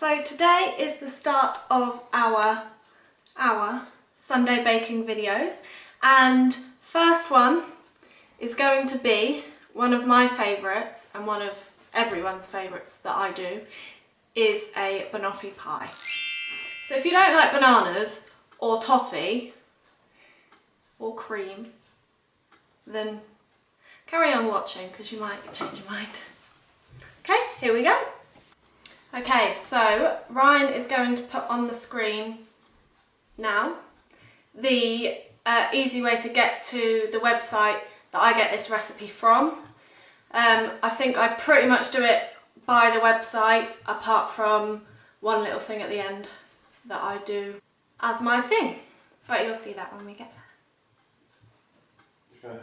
So today is the start of our Sunday baking videos, and first one is going to be one of my favourites and one of everyone's favourites that I do, is a banoffee pie. So if you don't like bananas or toffee or cream, then carry on watching because you might change your mind. Okay, here we go. Okay, so Ryan is going to put on the screen now the easy way to get to the website that I get this recipe from. I think I pretty much do it by the website, apart from one little thing at the end that I do as my thing, but you'll see that when we get there.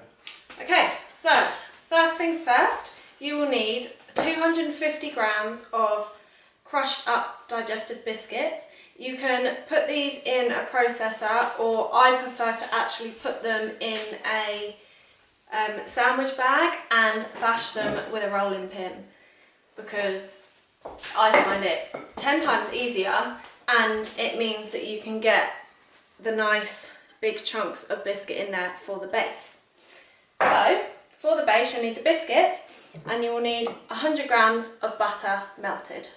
Okay, so first things first, you will need 250 grams of crushed up digestive biscuits. You can put these in a processor, or I prefer to actually put them in a sandwich bag and bash them with a rolling pin, because I find it 10 times easier, and it means that you can get the nice big chunks of biscuit in there for the base. So for the base you'll need the biscuits, and you will need 100 grams of butter melted.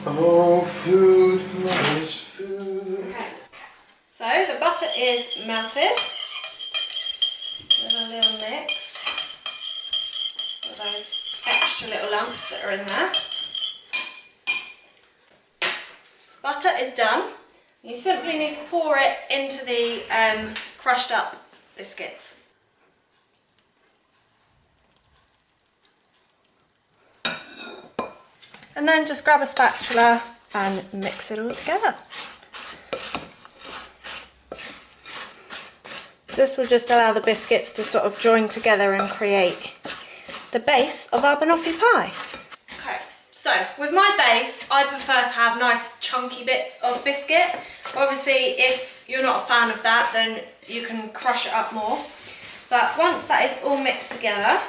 Oh, food, nice food. Okay, so the butter is melted with a little mix of those extra little lumps that are in there. Butter is done. You simply need to pour it into the crushed up biscuits. And then just grab a spatula and mix it all together. This will just allow the biscuits to sort of join together and create the base of our banoffee pie. Okay, so with my base, I prefer to have nice chunky bits of biscuit. Obviously, if you're not a fan of that, then you can crush it up more. But once that is all mixed together,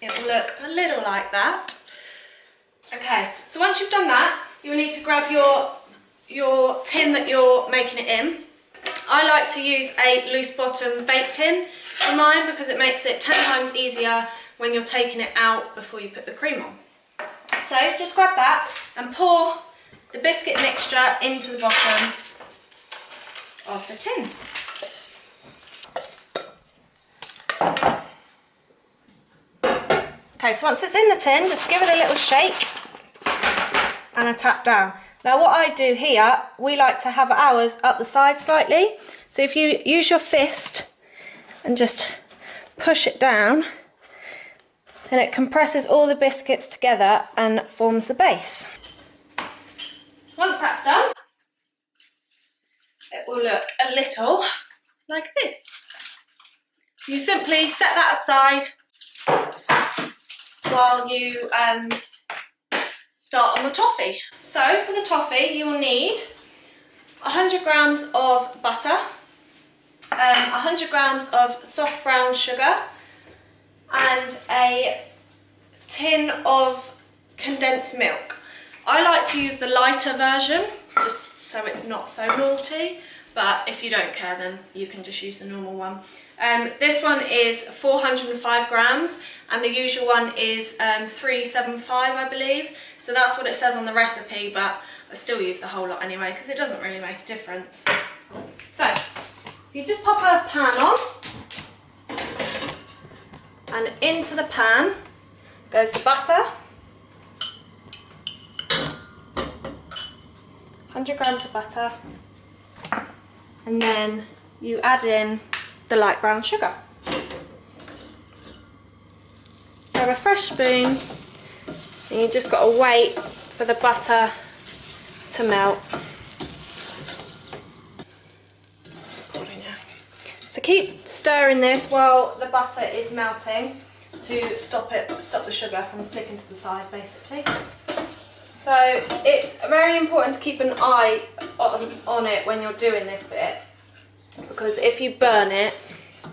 it will look a little like that. Okay, so once you've done that, you'll need to grab your tin that you're making it in. I like to use a loose bottom bake tin for mine because it makes it 10 times easier when you're taking it out before you put the cream on. So just grab that and pour the biscuit mixture into the bottom of the tin. Okay, so once it's in the tin, just give it a little shake and a tap down. Now what I do here, we like to have ours up the side slightly. So if you use your fist and just push it down, then it compresses all the biscuits together and forms the base. Once that's done, it will look a little like this. You simply set that aside while you start on the toffee. So for the toffee you will need 100 grams of butter, 100 grams of soft brown sugar, and a tin of condensed milk. I like to use the lighter version just so it's not so naughty, but if you don't care then you can just use the normal one. This one is 405 grams and the usual one is 375, I believe. So that's what it says on the recipe, but I still use the whole lot anyway because it doesn't really make a difference. So if you just pop a pan on, and into the pan goes the butter, 100 grams of butter, and then you add in the light brown sugar. Grab a fresh spoon, and you just got to wait for the butter to melt. So keep stirring this while the butter is melting to stop the sugar from sticking to the side, basically. So it's very important to keep an eye on it when you're doing this bit, because if you burn it,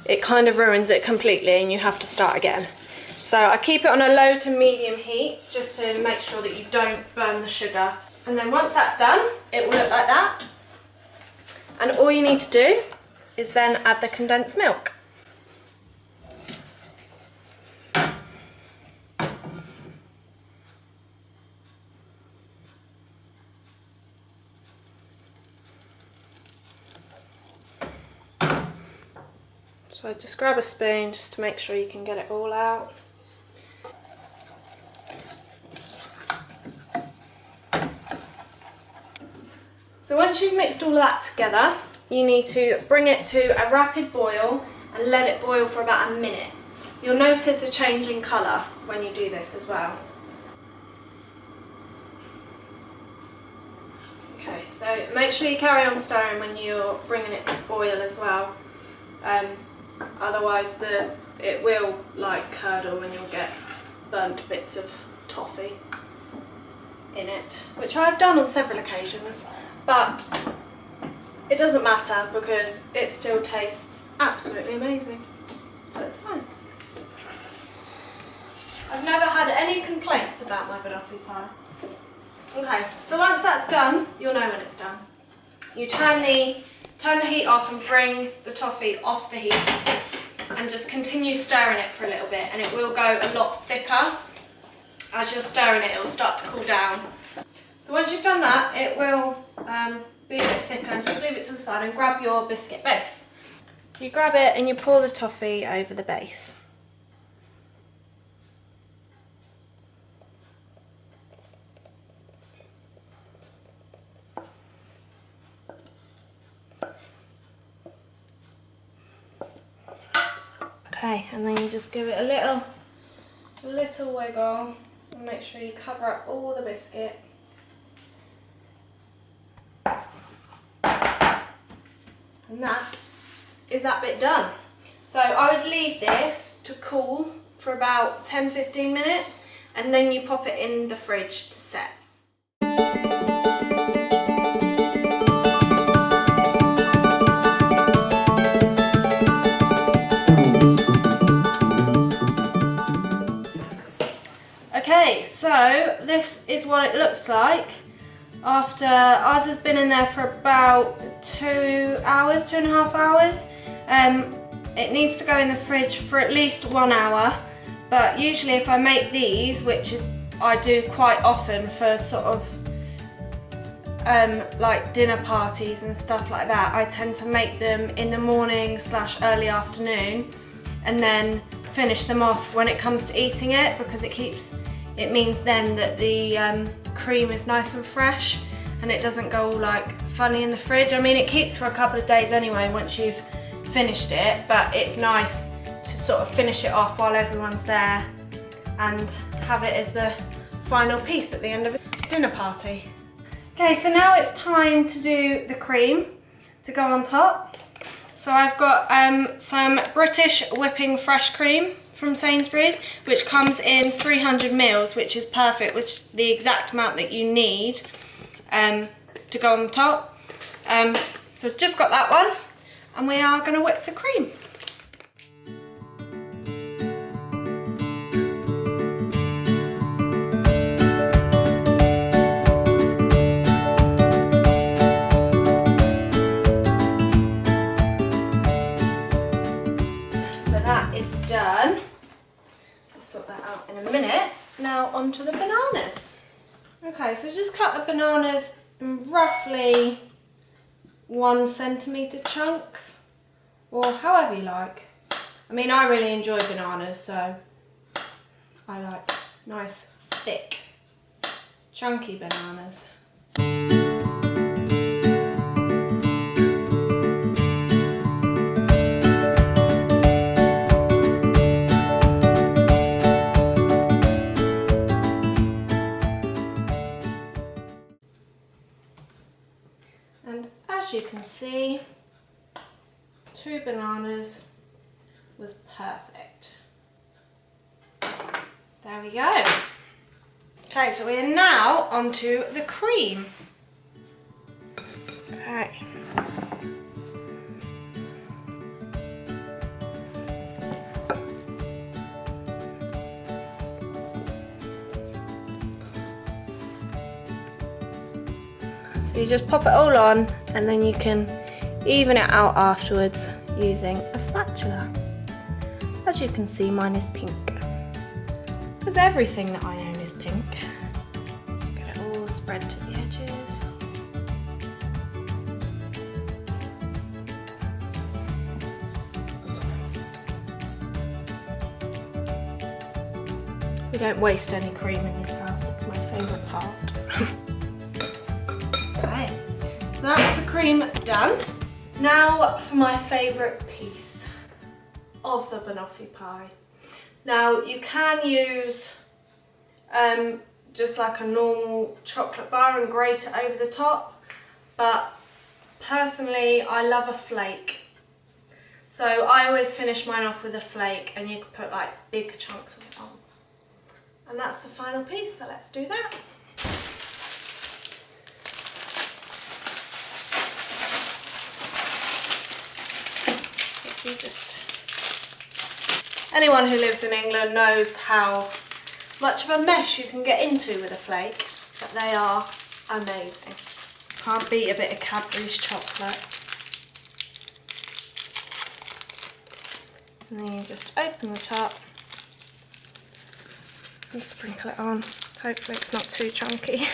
it kind of ruins it completely and you have to start again. So So I keep it on a low to medium heat just to make sure that you don't burn the sugar. And then once that's done, it will look like that. And all you need to do is then add the condensed milk. So just grab a spoon just to make sure you can get it all out. So once you've mixed all of that together, you need to bring it to a rapid boil and let it boil for about a minute. You'll notice a change in colour when you do this as well. Okay, so make sure you carry on stirring when you're bringing it to boil as well. Otherwise it will like curdle and you'll get burnt bits of toffee in it, which I've done on several occasions, but it doesn't matter because it still tastes absolutely amazing, so it's fine. I've never had any complaints about my banoffee pie. Okay, so once that's done, you'll know when it's done. You turn the heat off and bring the toffee off the heat and just continue stirring it for a little bit, and it will go a lot thicker. As you're stirring it, it will start to cool down. So once you've done that, it will be a bit thicker, and just leave it to the side and grab your biscuit base. You grab it and you pour the toffee over the base. Okay, and then you just give it a little wiggle and make sure you cover up all the biscuit. And that is that bit done. So I would leave this to cool for about 10-15 minutes and then you pop it in the fridge to set. Okay, so this is what it looks like after ours has been in there for about 2 hours, 2.5 hours. It needs to go in the fridge for at least 1 hour, but usually if I make these, which I do quite often for sort of like dinner parties and stuff like that, I tend to make them in the morning / early afternoon and then finish them off when it comes to eating it, because it means then that the cream is nice and fresh and it doesn't go all like funny in the fridge. I mean, it keeps for a couple of days anyway once you've finished it, but it's nice to sort of finish it off while everyone's there and have it as the final piece at the end of a dinner party. Okay, so now it's time to do the cream to go on top. So I've got some British whipping fresh cream from Sainsbury's, which comes in 300 ml, which is perfect, which is the exact amount that you need to go on top. So just got that one, and we are going to whip the cream. Done. I'll sort that out in a minute. Now onto the bananas. Okay, so just cut the bananas in roughly 1 centimetre chunks, or however you like. I mean, I really enjoy bananas, so I like nice, thick, chunky bananas. And as you can see, 2 bananas was perfect. There we go. Okay, so we are now onto the cream. Okay. So you just pop it all on and then you can even it out afterwards using a spatula. As you can see, mine is pink. Because everything that I own is pink. Get it all spread to the edges. We don't waste any cream in this house, it's my favourite part. Okay, so that's the cream done. Now for my favourite piece of the banoffee pie. Now you can use just like a normal chocolate bar and grate it over the top, but personally I love a flake. So I always finish mine off with a flake, and you can put like big chunks of it on. And that's the final piece, so let's do that. Anyone who lives in England knows how much of a mess you can get into with a flake, but they are amazing. Can't beat a bit of Cadbury's chocolate. And then you just open the top and sprinkle it on. Hopefully it's not too chunky.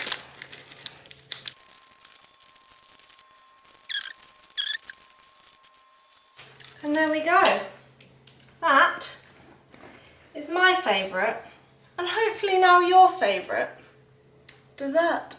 And there we go. That is my favourite, and hopefully now your favourite, dessert.